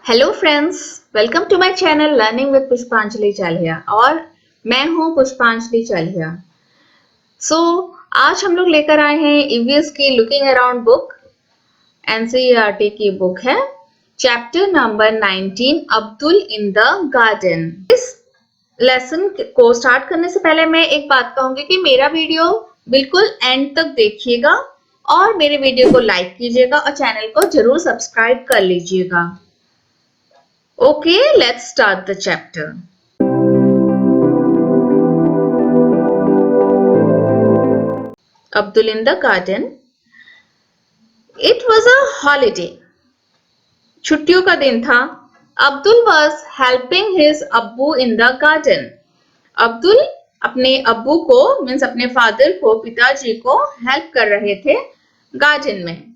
Hello friends, welcome to my channel learning with Pushpanjali Chaliya और मैं हूं पुष्पांजलि चालिया। आज हम लोग लेकर आए हैं ईवीएस की लुकिंग अराउंड बुक। एनसीईआरटी की बुक है। Chapter number 19 Abdul in the garden. इस लेसन को स्टार्ट करने से पहले मैं एक बात कहूंगी कि मेरा वीडियो बिल्कुल एंड तक देखिएगा और मेरे वीडियो को लाइक कीजिएगा और चैनल को जरूर सब्सक्राइब कर लीजिएगा। Okay, let's start the chapter. Abdul in the garden. It was a holiday. छुट्टियों का दिन था। Abdul was helping his अब्बू in the garden. अब्दुल अपने अब्बू को मीन्स अपने फादर को, पिताजी को हेल्प कर रहे थे गार्डन में।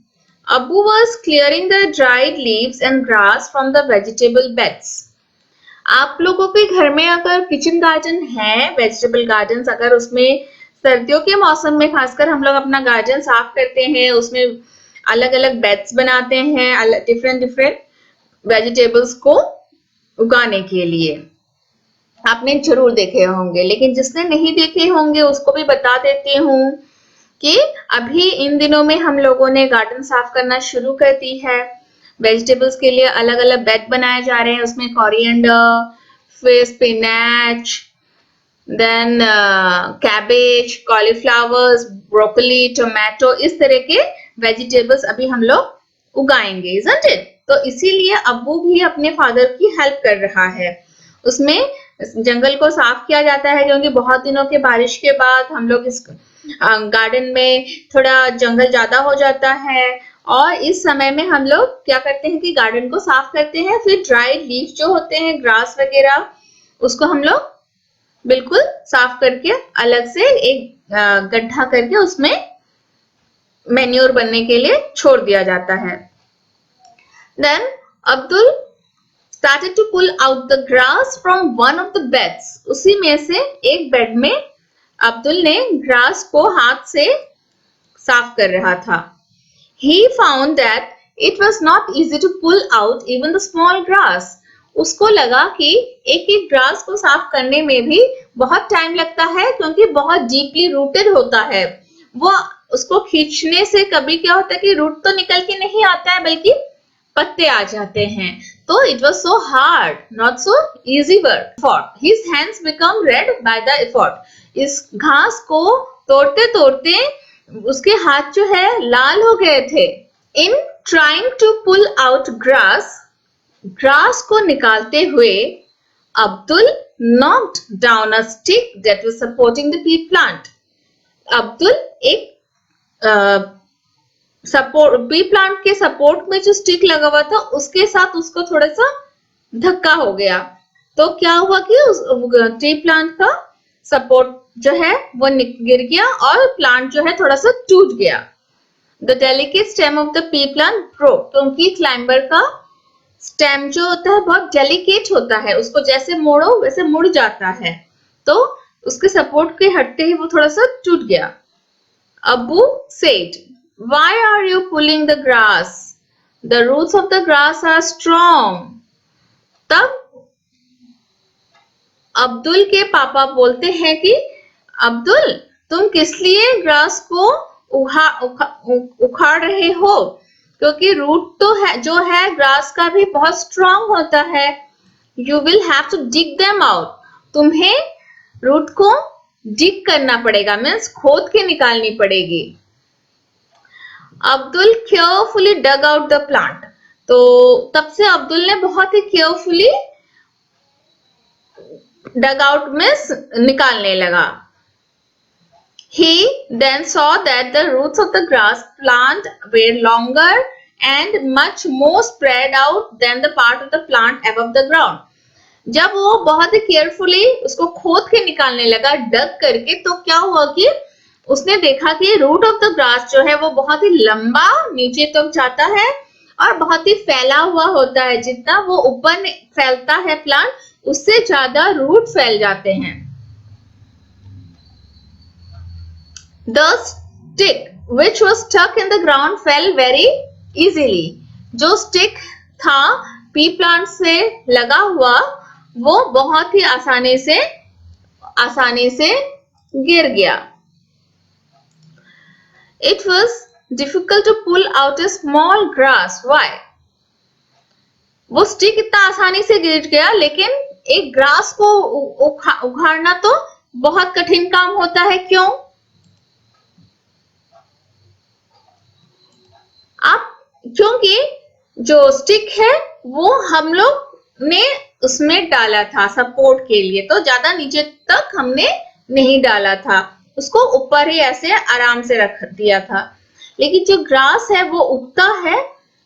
Abu was clearing the dried leaves and grass from the vegetable beds. आप लोगों के घर में अगर किचन गार्डन है, वेजिटेबल गार्डन, अगर उसमें सर्दियों के मौसम में खासकर हम लोग अपना गार्डन साफ करते हैं, उसमें अलग अलग बेड्स बनाते हैं डिफरेंट वेजिटेबल्स को उगाने के लिए। आपने जरूर देखे होंगे, लेकिन जिसने नहीं देखे होंगे उसको भी बता देती हूँ कि अभी इन दिनों में हम लोगों ने गार्डन साफ करना शुरू कर दी है। वेजिटेबल्स के लिए अलग अलग बेड बनाए जा रहे हैं, उसमें कोरिएंडर, फिर spinach, then cabbage, cauliflowers, broccoli, tomato, इस तरह के वेजिटेबल्स अभी हम लोग उगाएंगे, isn't it? तो इसीलिए अब्बू भी अपने फादर की हेल्प कर रहा है। उसमें जंगल को साफ किया जाता है क्योंकि बहुत दिनों के बारिश के बाद हम लोग इस गार्डन में थोड़ा जंगल ज्यादा हो जाता है और इस समय में हम लोग क्या करते हैं कि गार्डन को साफ करते हैं। फिर ड्राई लीफ जो होते हैं, ग्रास वगैरह, उसको हम लोग बिल्कुल साफ करके अलग से एक गड्ढा करके उसमें मैन्योर बनने के लिए छोड़ दिया जाता है। Then Abdul started to pull out the grass from one of the beds. उसी में से एक बेड में अब्दुल ने ग्रास को हाथ से साफ कर रहा था। He found that it was not easy to pull out even the small grass. उसको लगा कि एक एक ग्रास को साफ करने में भी बहुत टाइम लगता है क्योंकि बहुत डीपली रूटेड होता है। वो उसको खींचने से कभी क्या होता है कि रूट तो निकल के नहीं आता है बल्कि पत्ते आ जाते हैं। तो it was so hard, not so easy work. His hands become red by the effort. इस घास को तोड़ते तोड़ते उसके हाथ जो है लाल हो गए थे। In trying to pull out grass को निकालते हुए Abdul knocked down a stick that was supporting the pea plant. Abdul एक पी प्लांट के सपोर्ट में जो स्टिक लगा हुआ था उसके साथ उसको थोड़ा सा धक्का हो गया। तो क्या हुआ कि उस ट्री प्लांट का सपोर्ट जो है वो गिर गया और प्लांट जो है थोड़ा सा टूट गया। The delicate stem of the P plant broke, क्योंकि क्लाइंबर का स्टेम जो होता है बहुत डेलिकेट होता है, उसको जैसे मोड़ो वैसे मुड़ जाता है, तो उसके सपोर्ट के हटते ही वो थोड़ा सा टूट गया। अब्बू said, Why are you pulling the grass? The roots of the grass are strong. तब अब्दुल के पापा बोलते हैं कि अब्दुल, तुम किस लिए ग्रास को उखाड़ रहे हो? क्योंकि रूट तो है जो है ग्रास का भी बहुत स्ट्रॉन्ग होता है। You will have to dig them out. तुम्हें रूट को डिग करना पड़ेगा, मीन्स खोद के निकालनी पड़ेगी। Abdul carefully dug out the plant. तो तब से अब्दुल ने बहुत ही केयरफुली डग आउट में निकालने लगा। He then saw that the roots of the grass plant were longer and much more spread out than the part of the plant above the ground. जब वो बहुत ही केयरफुली उसको खोद के निकालने लगा, डग करके, तो क्या हुआ कि उसने देखा कि रूट ऑफ द ग्रास जो है वो बहुत ही लंबा नीचे तक जाता है और बहुत ही फैला हुआ होता है। जितना वो ऊपर फैलता है प्लांट, उससे ज्यादा रूट फैल जाते हैं। The stick which was stuck in the ground fell very easily. जो स्टिक था पी प्लांट से लगा हुआ वो बहुत ही आसानी से गिर गया। It was difficult to pull out a small grass. Why? वो स्टिक इतना आसानी से गिर गया, लेकिन एक ग्रास को उखाड़ना तो बहुत कठिन काम होता है। क्यों? क्योंकि जो स्टिक है वो हम लोग ने उसमें डाला था सपोर्ट के लिए, तो ज्यादा नीचे तक हमने नहीं डाला था, उसको ऊपर ही ऐसे आराम से रख दिया था। लेकिन जो ग्रास है वो उगता है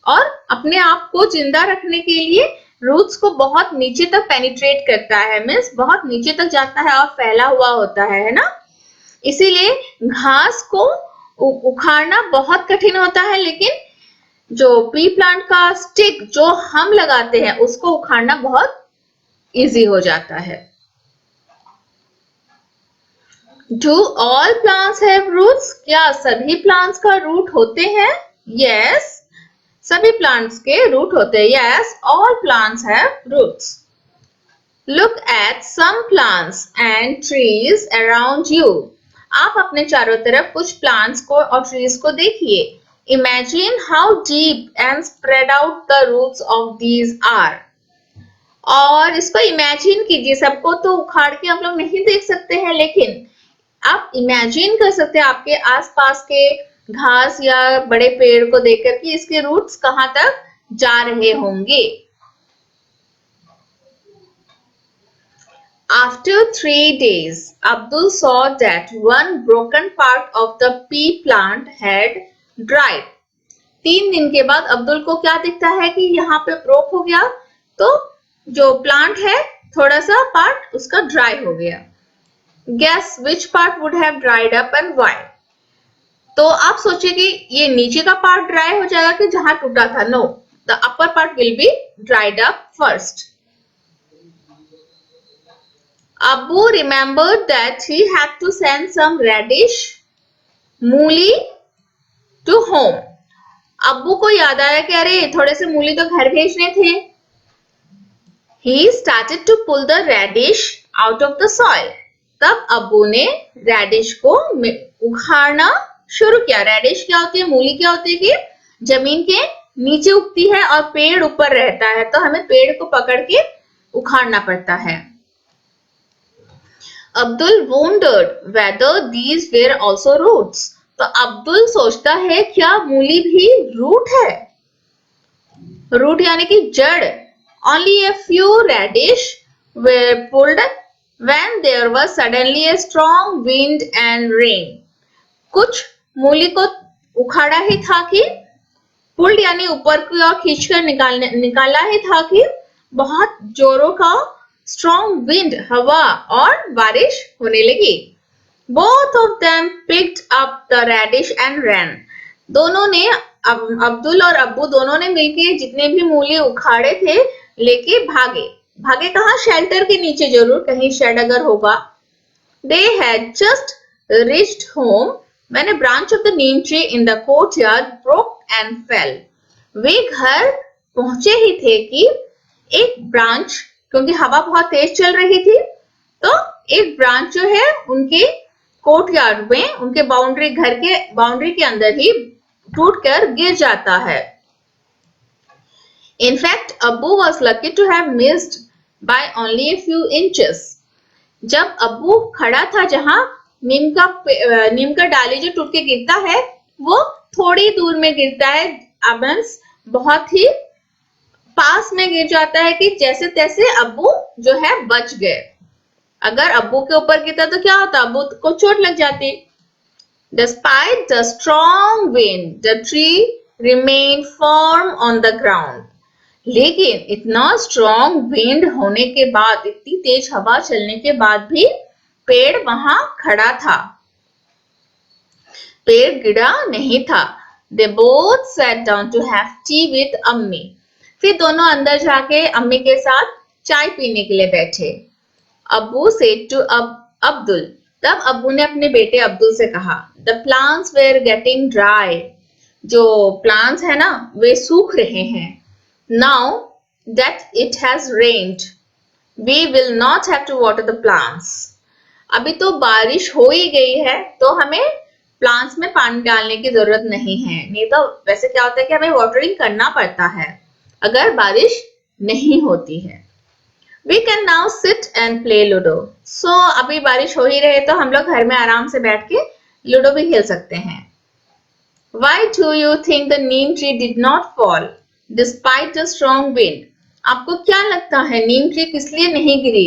और अपने आप को जिंदा रखने के लिए रूट्स को बहुत नीचे तक पेनिट्रेट करता है, मीन्स बहुत नीचे तक जाता है और फैला हुआ होता है ना। इसीलिए घास को उखाड़ना बहुत कठिन होता है, लेकिन जो पी प्लांट का स्टिक जो हम लगाते हैं उसको उखाड़ना बहुत इजी हो जाता है। Do all plants have roots? क्या सभी प्लांट्स का रूट होते हैं? Yes, सभी प्लांट्स के रूट होते हैं। Yes, all plants have roots. Look at some plants and trees around you. आप अपने चारों तरफ कुछ प्लांट्स को और ट्रीज को देखिए। Imagine how deep and spread out the roots of these are. और इसको इमेजिन कीजिए, सबको तो उखाड़ के हम लोग नहीं देख सकते हैं, लेकिन आप इमेजिन कर सकते हैं आपके आसपास के घास या बड़े पेड़ को देखकर कि इसके रूट्स कहां तक जा रहे होंगे। After 3 days, Abdul saw that one broken part of the pea plant had dried. 3 दिन के बाद अब्दुल को क्या दिखता है कि यहाँ पे ब्रोक हो गया, तो जो प्लांट है थोड़ा सा पार्ट उसका ड्राई हो गया। Guess which part would have dried up and why? तो आप सोचिए कि ये नीचे का पार्ट ड्राई हो जाएगा कि जहां टूटा था? No, the upper part will be dried up first. Abu remembered that he had to send some radish, मूली to home. अब्बू को याद आया कि अरे थोड़े से मूली तो घर भेजने थे। He started to pull the radish out of the soil. तब अब्बू ने रेडिश को उखाड़ना शुरू किया। रेडिश क्या होती है? मूली क्या होती है कि जमीन के नीचे उगती है और पेड़ ऊपर रहता है, तो हमें पेड़ को पकड़ के उखाड़ना पड़ता है। Abdul wondered whether these were also roots. तो अब्दुल सोचता है क्या मूली भी रूट है? रूट यानी कि जड़। Only a few radish were pulled when there was suddenly a strong wind and rain. कुछ मूली को उखाड़ा ही था कि पुल्ड यानी ऊपर की ओर खींचकर निकाला ही था कि बहुत जोरों का स्ट्रॉन्ग विंड हवा और बारिश होने लगी। Both of them picked up the radish and ran. दोनों ने अब्दुल और अब्बू दोनों ने मिलकर जितने भी मूली उखाड़े थे लेके भागे। भागे कहाँ? शेल्टर के नीचे, जरूर कहीं शेड अगर होगा। They had just reached home when a branch of the neem tree in the courtyard broke and fell. वे घर पहुंचे ही थे कि एक ब्रांच, क्योंकि हवा बहुत तेज चल रही थी, तो एक ब्रांच जो है उनके कोर्टयार्ड में, उनके घर के बाउंड्री के अंदर ही टूटकर गिर जाता है। In fact, Abu was lucky to have missed by only a few inches. जब अब्बू खड़ा था जहां नीम का डाली जो टूट के गिरता है वो थोड़ी दूर में गिरता है, अबंस बहुत ही पास में गिर जाता है कि जैसे तैसे अब्बू जो है बच गए। अगर अब्बू के ऊपर गिरता तो क्या होता? अब्बू को चोट लग जाती। Despite the strong wind, the tree remained firm on the ground. लेकिन इतना स्ट्रॉन्ग विंड होने के बाद, इतनी तेज हवा चलने के बाद भी पेड़ वहां खड़ा था, पेड़ गिरा नहीं था। They both sat down to have tea with अम्मी। फिर दोनों अंदर जाके अम्मी के साथ चाय पीने के लिए बैठे। अब्बू said to अब्दुल, तब अब्बू ने अपने बेटे अब्दुल से कहा, The plants were getting dry. जो प्लांट्स है ना वे सूख रहे हैं। Now that it has rained. We will not have to water the plants. अभी तो बारिश हो ही गई है तो हमें प्लांट्स में पानी डालने की जरूरत नहीं है. नहीं तो वैसे क्या होता है कि हमें वाटरिंग करना पड़ता है अगर बारिश नहीं होती है. We can now sit and play Ludo. So अभी बारिश हो ही रहे तो हम लोग घर में आराम से बैठ के लूडो भी खेल सकते हैं. Why do you think the neem tree did not fall despite the strong wind? आपको क्या लगता है नीम ट्री किस लिए नहीं गिरी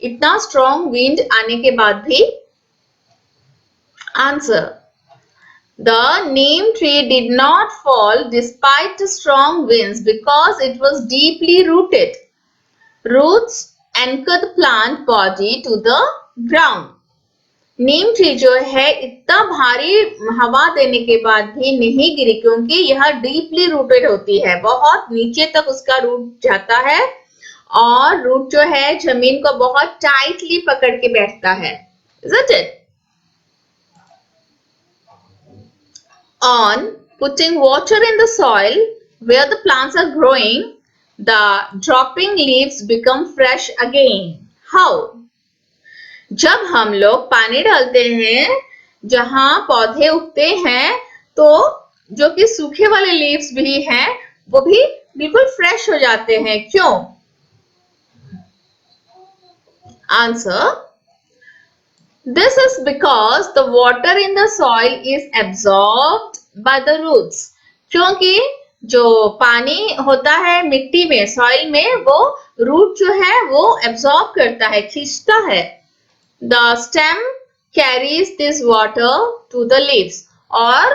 इतना स्ट्रॉन्ग विंड आने के बाद भी? Answer: The neem tree did not fall despite the strong winds because it was deeply rooted. Roots anchor the plant body to the ground. Neem tree जो है इतना भारी हवा देने के बाद भी नहीं गिरी क्योंकि यह डीपली रूटेड होती है. बहुत नीचे तक उसका रूट जाता है और रूट जो है जमीन को बहुत टाइटली पकड़ के बैठता है. Isn't it? On putting water in the soil where the plants are growing, the dropping leaves become fresh again. How? जब हम लोग पानी डालते हैं जहां पौधे उगते हैं तो जो कि सूखे वाले लीव्स भी हैं वो भी बिल्कुल फ्रेश हो जाते हैं. क्यों? Answer: This is because the water in the soil is absorbed by the roots. क्योंकि जो पानी होता है मिट्टी में सॉइल में वो रूट जो है वो एब्जॉर्ब करता है खींचता है. The stem carries this water to the leaves. और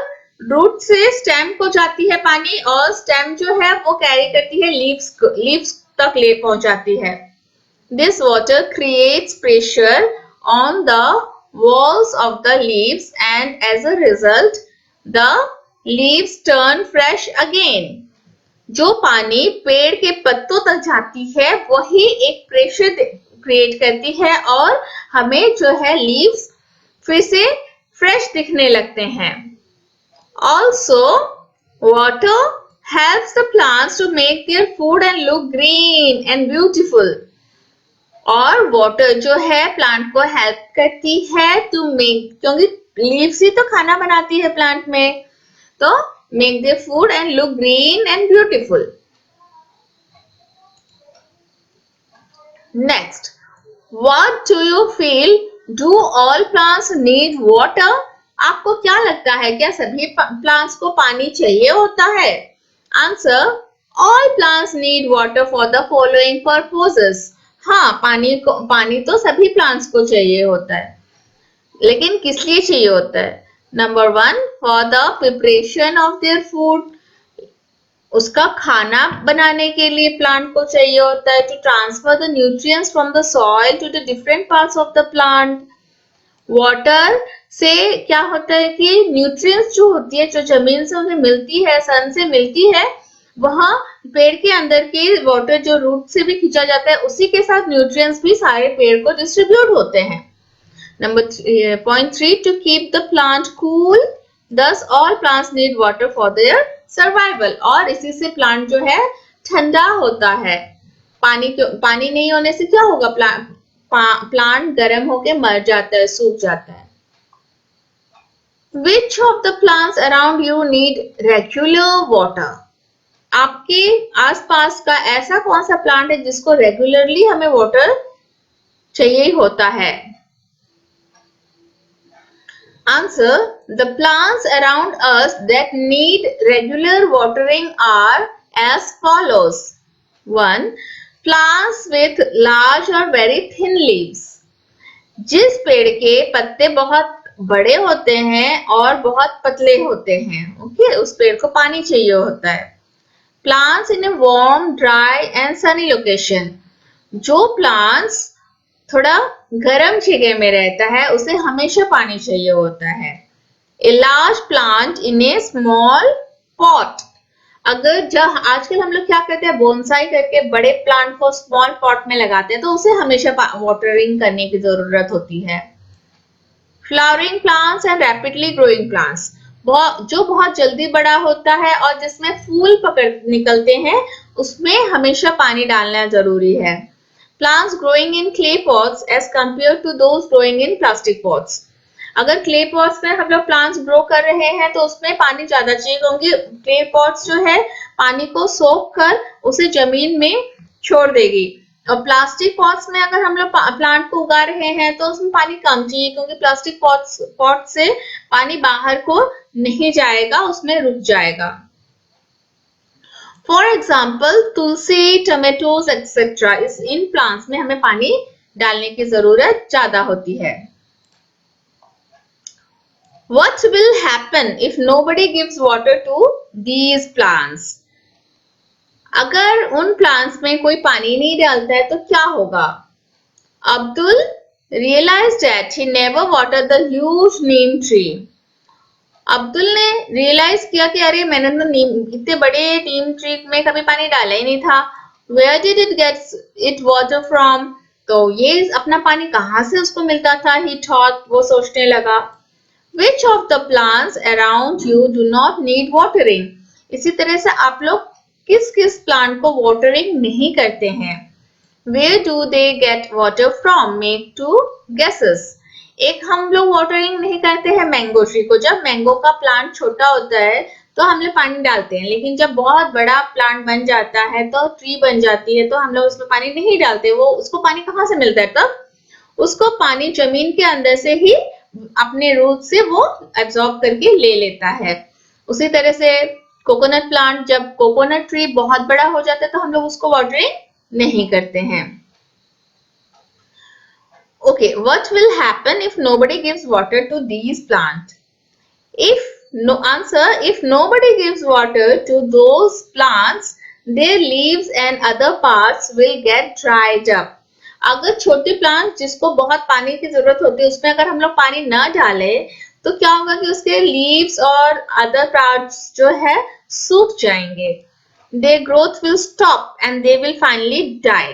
रूट से स्टेम को जाती है पानी और स्टेम जो है वो कैरी करती है लीव्स तक ले पहुंचाती है. This water creates pressure on the walls of the leaves and as a result the leaves turn fresh again. जो पानी पेड़ के पत्तों तक जाती है वही एक प्रेशर क्रिएट करती है और हमें जो है लीव्स फिर से फ्रेश दिखने लगते हैं. Also, water helps the plants to make their food and look green and beautiful. और वाटर जो है प्लांट को हेल्प करती है टू मेक क्योंकि लीव्स ही तो खाना बनाती है प्लांट में तो make their food and look green and beautiful. Next, what do you feel? Do all plants need water? आपको क्या लगता है क्या सभी प्लांट्स को पानी चाहिए होता है? Answer: All plants need water for the following purposes. हाँ, पानी तो सभी प्लांट्स को चाहिए होता है लेकिन किस लिए चाहिए होता है? Number 1, for the preparation of their food. उसका खाना बनाने के लिए प्लांट को चाहिए होता है. To transfer the nutrients from the soil to the different parts of the plant. Water से क्या होता है कि न्यूट्रिएंट्स जो होती है जो जमीन से उन्हें मिलती है सन से मिलती है वह पेड़ के अंदर के वाटर जो रूट से भी खींचा जाता है उसी के साथ न्यूट्रिएंट्स भी सारे पेड़ को डिस्ट्रीब्यूट होते हैं. Number point 3, to keep the plant cool. Thus all plants need water for their survival. और इसी से प्लांट जो है ठंडा होता है. पानी नहीं होने से क्या होगा? प्लांट गर्म होके मर जाता है, सूख जाता है. Which of the plants around you need regular water? आपके आसपास का ऐसा कौन सा प्लांट है जिसको रेगुलरली हमें वाटर चाहिए होता है? Answer: The plants around us that need regular watering are as follows. 1. Plants with large or very thin leaves. जिस पेड़ के पत्ते बहुत बड़े होते हैं और बहुत पतले होते हैं, ओके, उस पेड़ को पानी चाहिए होता है. Plants in a warm, dry and sunny location. जो plants थोड़ा गर्म जगह में रहता है उसे हमेशा पानी चाहिए होता है. A large plant in a small pot. अगर जब आजकल हम लोग क्या करते हैं बोनसाई करके बड़े प्लांट को स्मॉल पॉट में लगाते हैं तो उसे हमेशा वाटरिंग करने की जरूरत होती है. Flowering plants and rapidly growing plants. जो बहुत जल्दी बड़ा होता है और जिसमें फूल निकलते हैं उसमें हमेशा पानी डालना जरूरी है। Plants growing in clay pots as compared to those growing in plastic pots. अगर क्ले पॉट्स में हम लोग प्लांट्स ग्रो कर रहे हैं तो उसमें पानी ज्यादा चाहिए, क्योंकि क्ले पॉट्स जो है पानी को सोख कर उसे जमीन में छोड़ देगी। और प्लास्टिक पॉट्स में अगर हम लोग प्लांट को उगा रहे हैं तो उसमें पानी कम चाहिए, क्योंकि प्लास्टिक पॉट से पानी बाहर को नहीं जाएगा, उसमें रुक जाएगा। For example Tulsi, tomatoes etcetera, in plants में हमें पानी डालने की जरूरत ज्यादा होती है। What will happen if nobody gives water to these plants? अगर उन प्लांट्स में कोई पानी नहीं डालता है तो क्या होगा? Abdul realized that he never watered the huge neem tree. Abdul ने रियलाइज किया कि अरे मैंने तो इतने बड़े नीम ट्री में कभी पानी डाला ही नहीं था। Where did it get it water from? तो ये अपना पानी कहाँ से उसको मिलता था? He thought, वो सोचने लगा। Which of the plants around you do not need watering? इसी तरह से आप लोग किस किस प्लांट को वाटरिंग नहीं करते हैं? Where do they get water from? Make two guesses. एक हम लोग वाटरिंग नहीं करते हैं मैंगो ट्री को। जब मैंगो का प्लांट छोटा होता है तो हम लोग पानी डालते हैं, लेकिन जब बहुत बड़ा प्लांट बन जाता है तो ट्री बन जाती है तो हम लोग उसमें पानी नहीं डालते। वो उसको पानी कहाँ से मिलता है? तब उसको पानी जमीन के अंदर से ही अपने रूट से वो एब्जॉर्ब करके ले लेता है। उसी तरह से कोकोनट प्लांट, जब कोकोनट ट्री बहुत बड़ा हो जाता है तो हम लोग उसको वाटरिंग नहीं करते हैं। Okay, what will happen if nobody gives water to these plants? If nobody gives water to those plants, their leaves and other parts will get dried up. अगर छोटे प्लांट जिसको बहुत पानी की जरूरत होती है उसमें अगर हम लोग पानी न डालें तो क्या होगा कि उसके लीव्स और अदर पार्ट्स जो है सूख जाएंगे। Their growth will stop and they will finally die.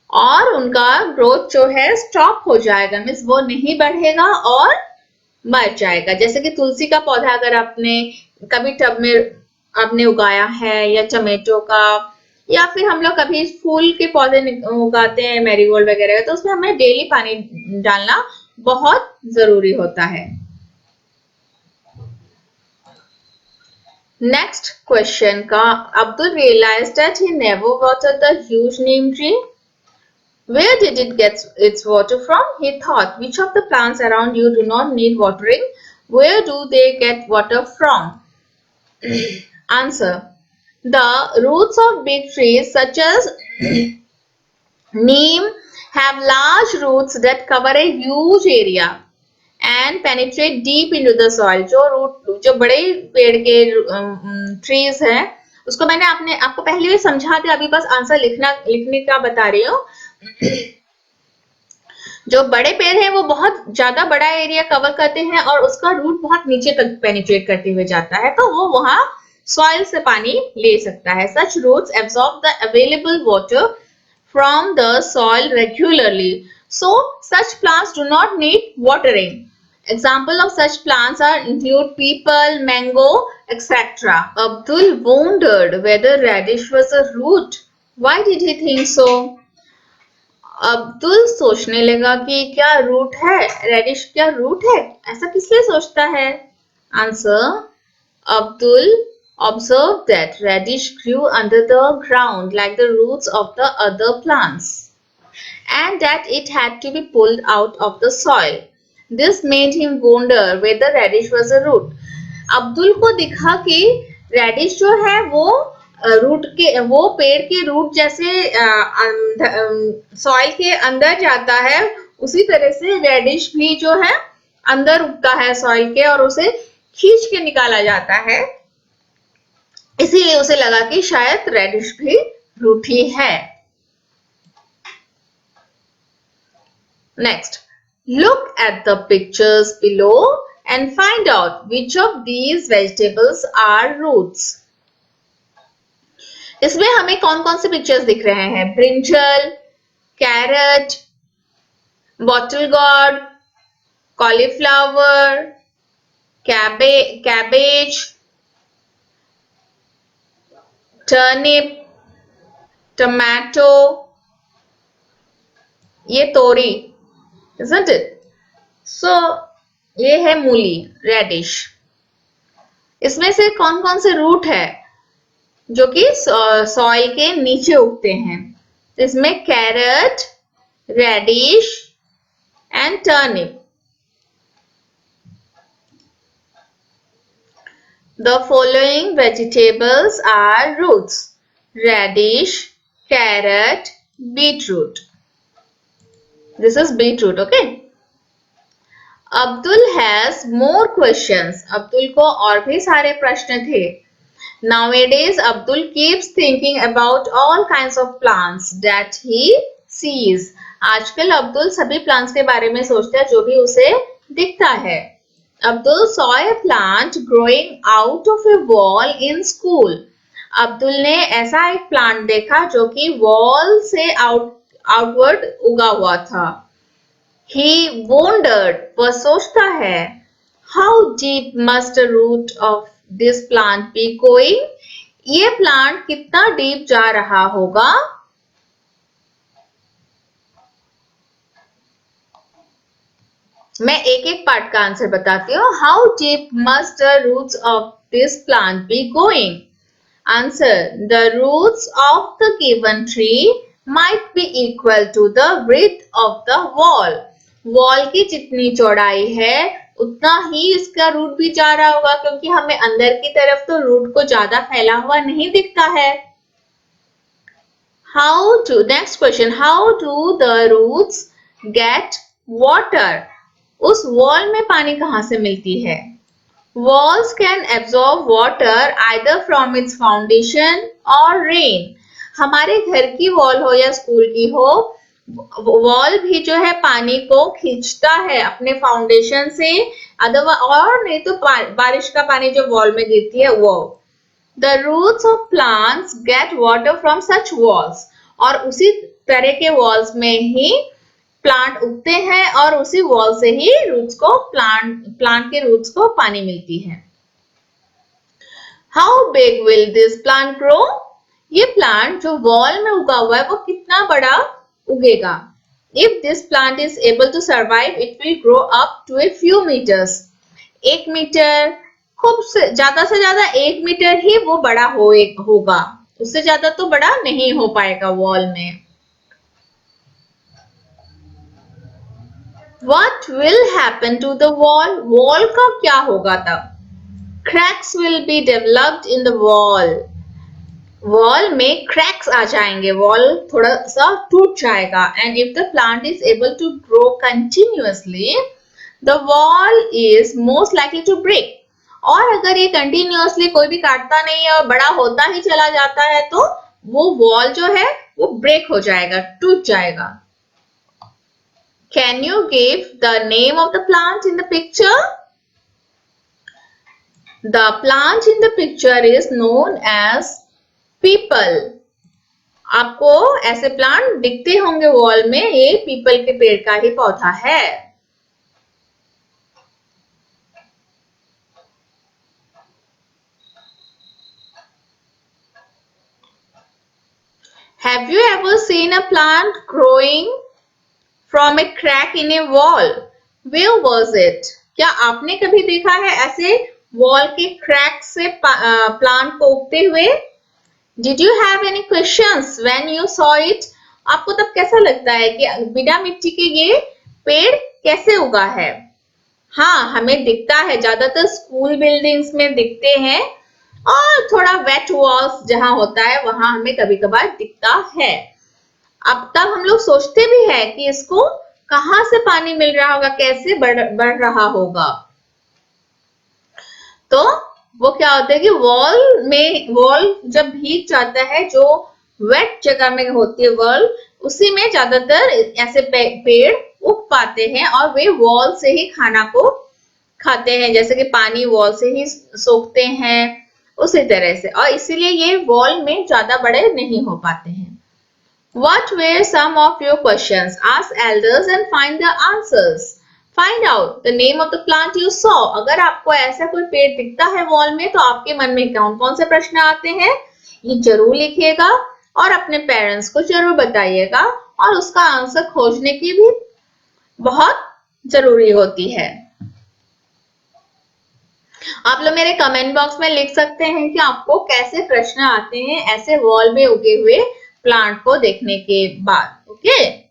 और उनका ग्रोथ जो है स्टॉप हो जाएगा, मीन्स वो नहीं बढ़ेगा और मर जाएगा। जैसे कि तुलसी का पौधा अगर आपने कभी टब में आपने उगाया है, या टमेटो का, या फिर हम लोग कभी फूल के पौधे उगाते हैं मैरीगोल्ड वगैरह, तो उसमें हमें डेली पानी डालना बहुत जरूरी होता है। नेक्स्ट क्वेश्चन का, Abdul realized that he never watered the huge neem tree. Where did it get its water from? He thought, which of the plants around you do not need watering? Where do they get water from? Answer. The roots of big trees such as neem have large roots that cover a huge area and penetrate deep into the soil. जो बड़े पेड़ के trees हैं उसको मैंने आपको पहले भी समझा दिया, अभी बस आंसर लिखने का बता रही हूँ। जो बड़े पेड़ हैं वो बहुत ज्यादा बड़ा एरिया कवर करते हैं और उसका रूट बहुत नीचे तक पेनिट्रेट करते हुए जाता है, तो वो वहां सॉइल से पानी ले सकता है। Such roots absorb the available water from the soil regularly, so such plants do not need watering. Example of such plants are include people, mango, etc. Abdul wondered whether radish was a root. Why did he think so? Abdul सोचने लगा कि क्या root है, reddish क्या root है, ऐसा किस लिए सोचता है? Answer. Abdul observed that radish grew under the ground like the roots of the other plants and that it had to be pulled out of the soil. This made him wonder whether radish was a root. Abdul को दिखा कि reddish जो है वो पेड़ के root जैसे soil के अंदर जाता है, उसी तरह से रेडिश भी जो है अंदर उगता है सॉइल के और उसे खींच के निकाला जाता है, इसीलिए उसे लगा कि शायद रेडिश भी रूट ही है। Next, look at the pictures below and find out which of these vegetables are roots. इसमें हमें कौन कौन से पिक्चर्स दिख रहे हैं? Brinjal, carrot, bottle gourd, cauliflower, cabbage, turnip, tomato, ये तोरी, isn't it? So ये है मूली, रेडिश। इसमें से कौन कौन से रूट है जो कि सॉइल के नीचे उगते हैं? इसमें carrot, radish and turnip. The following vegetables are roots: radish, carrot, beetroot. This is beetroot, okay? Abdul has more questions. Abdul को और भी सारे प्रश्न थे। Nowadays, Abdul keeps thinking about all kinds of plants that he sees. आजकल अब्दुल सभी plants के बारे में सोचता है जो भी उसे दिखता है। Abdul saw a plant growing out of a wall in school. Abdul ने ऐसा एक प्लांट देखा जो कि वॉल से आउटवर्ड उगा हुआ था। He wondered, वह सोचता है, how deep must the root of this plant be going? ये प्लांट कितना डीप जा रहा होगा? मैं एक एक पार्ट का आंसर बताती हूँ। How deep must the roots of this plant be going? Answer: the roots of the given tree might be equal to the width of the wall. Wall की जितनी चौड़ाई है उतना ही इसका रूट भी जा रहा होगा, क्योंकि हमें अंदर की तरफ तो रूट को ज्यादा फैला हुआ नहीं दिखता है। Next question, how do the roots get water? उस वॉल में पानी कहाँ से मिलती है? Walls can absorb water either from its foundation or rain. हमारे घर की वॉल हो या स्कूल की हो, वॉल भी जो है पानी को खींचता है अपने फाउंडेशन से, और नहीं तो बारिश का पानी जो वॉल में गिरती है वो। The roots of plants get water from such walls. और उसी तरह के वॉल्स में ही प्लांट उगते हैं और उसी वॉल से ही रूट्स को प्लांट के रूट्स को पानी मिलती है। How big will this plant grow? ये प्लांट जो वॉल में उगा हुआ है वो कितना बड़ा उगेगा? If this plant is able to survive, it will grow up to a few meters. 1 metre, खूब से ज्यादा 1 मीटर ही वो बड़ा होगा, उससे ज्यादा तो बड़ा नहीं हो पाएगा वॉल में। What will happen to the wall? Wall का क्या होगा तब? Cracks will be developed in the wall. Wall में cracks आ जाएंगे, wall थोड़ा सा टूट जाएगा। And if the plant is able to grow continuously, the wall is most likely to break. और अगर ये continuously कोई भी काटता नहीं है और बड़ा होता ही चला जाता है तो वो wall जो है वो break हो जाएगा, टूट जाएगा। Can you give the name of the plant in the picture? The plant in the picture is known as people. आपको ऐसे प्लांट दिखते होंगे वॉल में, ये पीपल के पेड़ का ही पौधा है। Have you ever seen a plant growing from a crack in a wall? Where was it? क्या आपने कभी देखा है ऐसे वॉल के क्रैक से प्लांट को उगते हुए? Did you have any questions when you saw it? आपको तब कैसा लगता है कि बिना मिट्टी के ये पेड़ कैसे उगा है? हाँ, हमें दिखता है, ज्यादातर स्कूल बिल्डिंग्स में दिखते हैं और थोड़ा वेट वॉल्स जहां होता है वहां हमें कभी कभार दिखता है। अब तब हम लोग सोचते भी है कि इसको कहां से पानी मिल रहा होगा, कैसे बढ़ रहा होगा। तो वो क्या होता है कि वॉल जब भीग जाता है, जो वेट जगह में होती है वॉल, उसी में ज्यादातर ऐसे पेड़ उग पाते हैं और वे वॉल से ही खाना को खाते हैं, जैसे कि पानी वॉल से ही सोखते हैं उसी तरह से, और इसीलिए ये वॉल में ज्यादा बड़े नहीं हो पाते हैं। What were some of your questions? Ask elders and find the answers. Find out the name of the plant you saw. अगर आपको ऐसा कोई पेड़ दिखता है वॉल में तो आपके मन में कौन कौन से प्रश्न आते हैं ये जरूर लिखिएगा और अपने पेरेंट्स को जरूर बताइएगा और उसका आंसर खोजने की भी बहुत जरूरी होती है। आप लोग मेरे कमेंट बॉक्स में लिख सकते हैं कि आपको कैसे प्रश्न आते हैं ऐसे वॉल में उगे हुए प्लांट को देखने के बाद। Okay,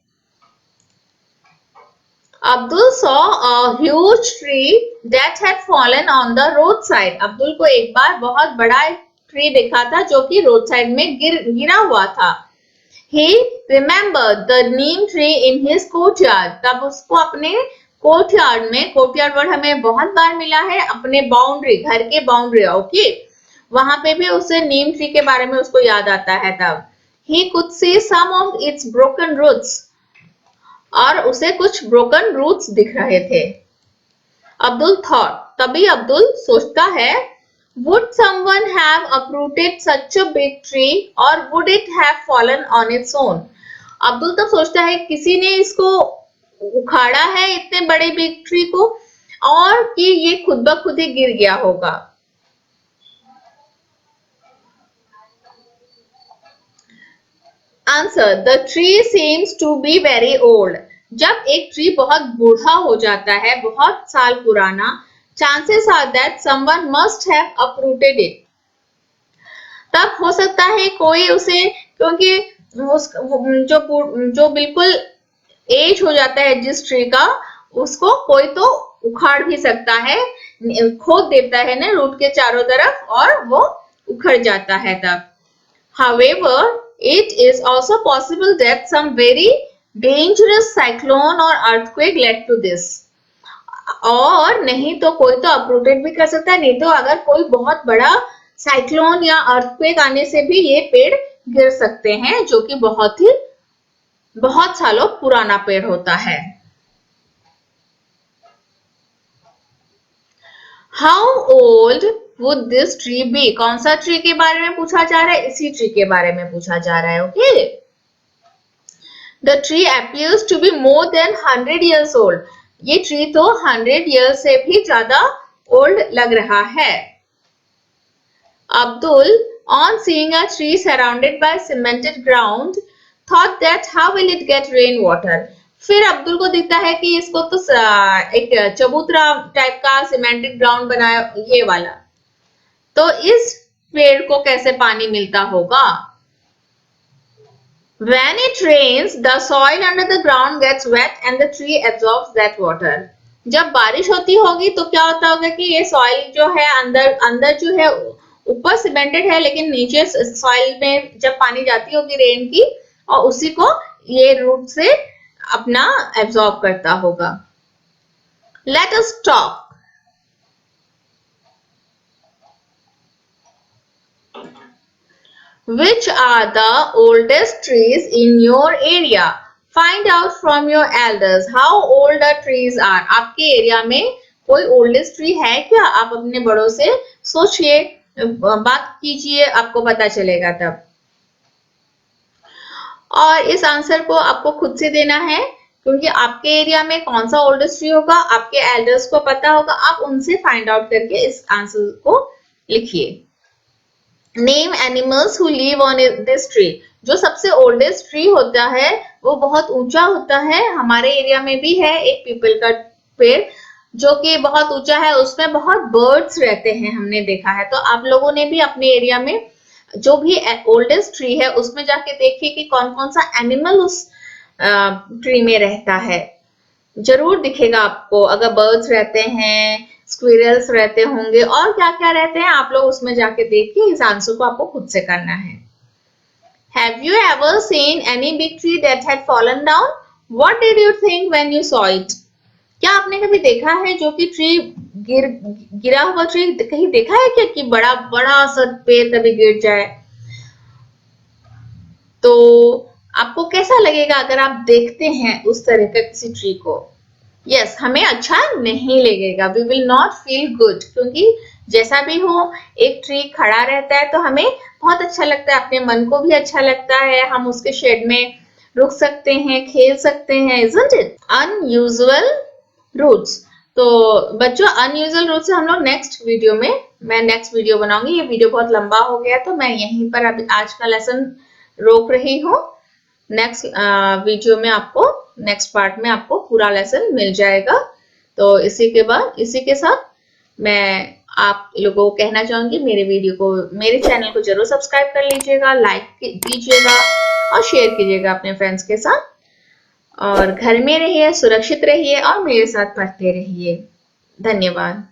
Abdul saw a huge tree that had fallen on the roadside. Abdul को एक बार बहुत बड़ा ट्री देखा था जो कि रोड साइड में गिरा हुआ था। He remembered the neem tree in his courtyard. तब उसको अपने कोर्टयार्ड में, कोर्टयार्ड वर्ड हमें बहुत बार मिला है, अपने बाउंड्री, घर के बाउंड्री, ओके, वहां पे भी उसे नीम ट्री के बारे में उसको याद आता है। तब He could see some of its broken roots. और उसे कुछ ब्रोकन रूट्स दिख रहे थे। अब्दुल थॉट, तभी अब्दुल सोचता है, would someone have uprooted such a big tree or would it have fallen on its own? Abdul तब सोचता है किसी ने इसको उखाड़ा है इतने बड़े बिग ट्री को और कि ये खुद ब खुद ही गिर गया होगा। Answer, the tree seems to be very old. जब एक ट्री बहुत बूढ़ा हो जाता है, बहुत साल पुराना, chances are that someone must have uprooted it. तब हो सकता है कोई उसे, क्योंकि जो बिल्कुल एज हो जाता है जिस ट्री का, उसको कोई तो उखाड़ भी सकता है, खोद देता है ना रूट के चारों तरफ और वो उखड़ जाता है तब। However, it is also possible that some very dangerous cyclone or earthquake led to this. और नहीं तो कोई तो अपरूटेड भी कर सकता है, नहीं तो अगर कोई बहुत बड़ा साइक्लोन या अर्थक्वेक आने से भी ये पेड़ गिर सकते हैं, जो कि बहुत सालों पुराना पेड़ होता है। How old would this tree be? कौन सा ट्री के बारे में पूछा जा रहा है? इसी ट्री के बारे में पूछा जा रहा है। Okay, The tree appears to be more than 100 years old. ये ट्री तो 100 years से भी ज्यादा ओल्ड लग रहा है। Abdul, on seeing a tree surrounded by cemented ground, thought that how will it get rain water? फिर अब्दुल को दिखता है कि इसको तो एक चबूतरा टाइप का सीमेंटेड ग्राउंड बनाया, ये वाला, तो इस पेड़ को कैसे पानी मिलता होगा? When it rains, the soil under the ground gets wet and the tree absorbs that water. जब बारिश होती होगी तो क्या होता होगा कि ये सॉइल जो है अंदर जो है ऊपर सीमेंटेड है, लेकिन नीचे सॉइल में जब पानी जाती होगी रेन की, और उसी को ये रूट से अपना एब्जॉर्ब करता होगा। Let us talk. Which are the oldest trees in your area? Find out from your elders how old the trees are. आपके एरिया में कोई ओल्डेस्ट ट्री है क्या? आप अपने बड़ों से सोचिए, बात कीजिए, आपको पता चलेगा तब। और इस आंसर को आपको खुद से देना है, क्योंकि आपके एरिया में कौन सा ओल्डेस्ट ट्री होगा आपके एल्डर्स को पता होगा, आप उनसे फाइंड आउट करके इस आंसर को लिखिए। Name animals who live on this tree. जो सबसे ओल्डेस्ट ट्री होता है वो बहुत ऊंचा होता है। हमारे एरिया में भी है एक पीपल का पेड़ जो कि बहुत ऊंचा है, उसमें बहुत बर्ड्स रहते हैं, हमने देखा है। तो आप लोगों ने भी अपने एरिया में जो भी ओल्डेस्ट ट्री है उसमें जाके देखिए कि कौन कौन सा एनिमल उस ट्री में रहता है। जरूर दिखेगा आपको, अगर बर्ड्स रहते हैं, स्क्विरल्स रहते होंगे और क्या क्या रहते हैं, आप लोग उसमें जाके देखिए। इस आंसर को आपको खुद से करना है। Have you ever seen any big tree that had fallen down? What did you think when you saw it? क्या आपने कभी देखा है जो कि ट्री गिरा हुआ ट्री कहीं देखा है क्या कि बड़ा बड़ा सा पेड़ कभी गिर जाए? तो आपको कैसा लगेगा अगर आप देखते हैं उस तरह का किसी ट्री को? यस, हमें अच्छा नहीं लगेगा, we will not feel good, क्योंकि जैसा भी हो एक ट्री खड़ा रहता है तो हमें बहुत अच्छा लगता है, अपने मन को भी अच्छा लगता है, हम उसके शेड में रुक सकते हैं, खेल सकते हैं, isn't it? Unusual roots. तो बच्चों, अनयूजुअल रूट्स हम लोग मैं नेक्स्ट वीडियो बनाऊंगी। ये वीडियो बहुत लंबा हो गया तो मैं यहीं पर अभी आज का लेसन रोक रही हूँ। नेक्स्ट वीडियो में आपको, नेक्स्ट पार्ट में आपको पूरा लेसन मिल जाएगा। तो इसी के साथ मैं आप लोगों को कहना चाहूंगी, मेरे चैनल को जरूर सब्सक्राइब कर लीजिएगा, लाइक दीजिएगा और शेयर कीजिएगा अपने फ्रेंड्स के साथ। और घर में रहिए, सुरक्षित रहिए और मेरे साथ पढ़ते रहिए। धन्यवाद।